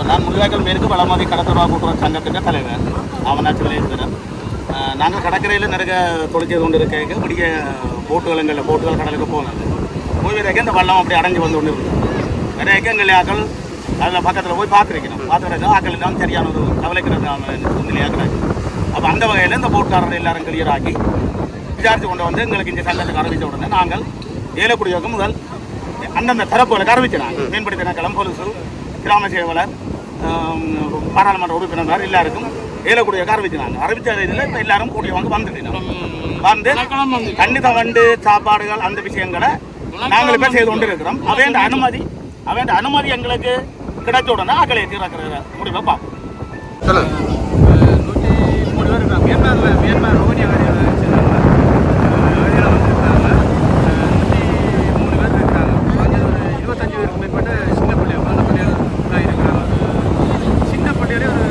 நான் முள்ளிவாய்க்கால் மேற்கு வளமதி கடற்கரை கூட்டுறவு சங்கத்தின் தலைவர் அவனாச்சு விளையாடுகிறேன். நாங்கள் கடற்கரையில் நிறைய தொழில் செய்து கொண்டு இருக்க முடிய போட்டுகள் கடலுக்கு போனாங்க. போய்விறக்க இந்த வள்ளம் அப்படி அடைஞ்சு வந்து கொண்டு இருந்தது. நிறைய எங்கள் ஆக்கள் அதில் பக்கத்தில் போய் பார்த்துருக்கணும். ஆக்கள் எல்லாம் சரியான ஒரு கவலைக்கிற நிலையாக்குறாங்க. அப்போ அந்த வகையில் இந்த போட்காரர்கள் எல்லாரும் கிளியர் ஆக்கி விசாரித்து கொண்டு வந்து எங்களுக்கு இந்த சங்கத்துக்கு அறிவித்த உடனே நாங்கள் ஏலக்குடியோகம் முதல் அந்தந்த தரப்புகளை அறிவிச்சு நாங்கள் மீன்பிடி திணைக்களம், போலீஸு, கிராம சேவலர், பாராளுமன்ற உறுப்பினர் எல்லாருக்கும் ஏலக்குடியோகம் அறிவித்த இதில் இப்போ எல்லாரும் கூடிய வந்துட்டோம். வந்து கண்டிப்பாக வண்டு சாப்பாடுகள் அந்த விஷயங்களை நாங்கள் இப்போ செய்து கொண்டு இருக்கிறோம். அவன் அனுமதி எங்களுக்கு கிடைச்ச உடனே ஆக்களை தீர்க்கிற முடிவை பார்ப்போம். 103 பேர் இருக்காங்க. மியான்மர் ரோஹினியா அகதிகள் வச்சுருக்காங்க. அகதிகள் வந்துருக்காங்க. 103 பேர் இருக்காங்க. ஒரு 25 பேருக்கு மேற்பட்ட சின்ன பள்ளிகள் தான் இருக்கிறாங்க. சின்ன பள்ளியிலே ஒரு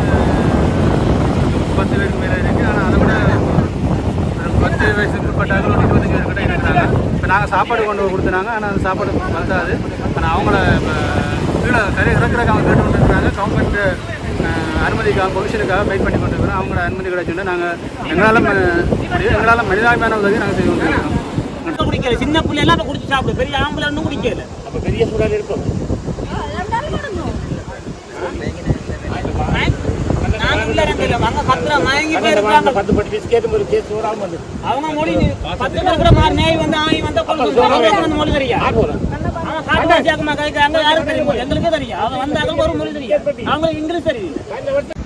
10 பேருக்கு மேலே இருக்குது. ஆனால் அதை விட ஒரு 10 வயசுக்கு உட்பட்டாலும் ஒரு 25 பேர் கிட்ட இருக்கிறாங்க. இப்போ நாங்கள் சாப்பாடு கொண்டு கொடுத்துனாங்க. ஆனால் அந்த சாப்பாடு வந்தாது. ஆனால் அவங்கள இப்போ கீழே கரை இறக்குறதுக்கு அவங்க கேட்டு கொண்டு இருக்கிறாங்க. கவர்மெண்ட் அனுமதிக்காக பொலிஷனுக்காக வெயிட் பண்ணி கொண்டு இருக்கிறோம். அவங்களோட அனுமதி கிடைச்சுன்னா நாங்கள் எங்களால் மனிதாபிமான உதவி நாங்கள் செய்து கொண்டு இருக்கோம். குடிக்கல சின்ன பிள்ளை எல்லாம் குடிச்சு சாப்பிடு, பெரிய ஆம்பளை ஒன்றும் குடிக்கல. அப்போ பெரிய சூழல் இருக்கும். அவங்க மொழி 10 பேர் மாறி நேய் வந்து ஆகி வந்த மொழி தெரியா யாருக்கு தெரியும்? எங்களுக்கு தெரியும். அவங்க வந்தாங்க ஒரு மொழி தெரியும். அவங்களுக்கு இங்கிலீஷ் தெரியும்.